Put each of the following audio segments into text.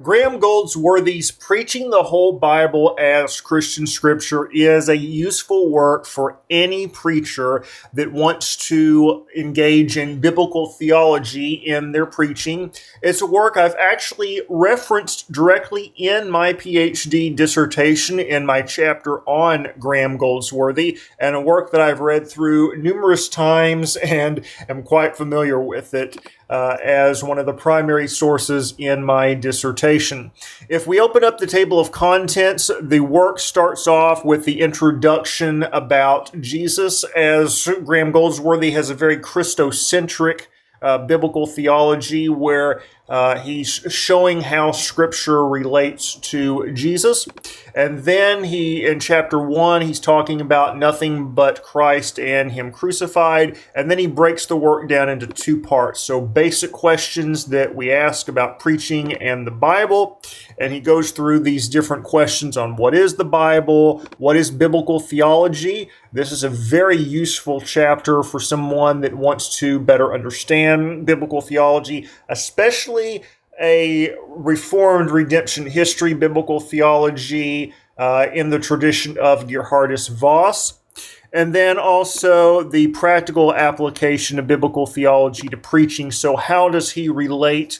Graeme Goldsworthy's Preaching the Whole Bible as Christian Scripture is a useful work for any preacher that wants to engage in biblical theology in their preaching. It's a work I've actually referenced directly in my PhD dissertation in my chapter on Graeme Goldsworthy, and a work that I've read through numerous times and am quite familiar with it as one of the primary sources in my dissertation. If we open up the table of contents, the work starts off with the introduction about Jesus, as Graeme Goldsworthy has a very Christocentric biblical theology where he's showing how Scripture relates to Jesus. And then in chapter 1, he's talking about nothing but Christ and Him crucified. And then he breaks the work down into two parts. So basic questions that we ask about preaching and the Bible. And he goes through these different questions on what is the Bible, what is biblical theology. This is a very useful chapter for someone that wants to better understand biblical theology, especially a Reformed redemption history biblical theology in the tradition of Gerhardus Voss. And then also the practical application of biblical theology to preaching. So how does he relate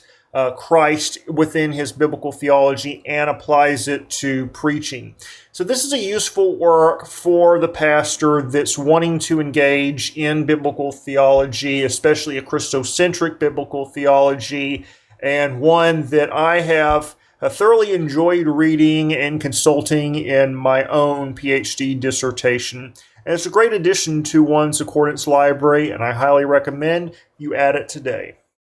Christ within his biblical theology and applies it to preaching? So this is a useful work for the pastor that's wanting to engage in biblical theology, especially a Christocentric biblical theology, and one that I have thoroughly enjoyed reading and consulting in my own PhD dissertation. And it's a great addition to one's accordance library, and I highly recommend you add it today.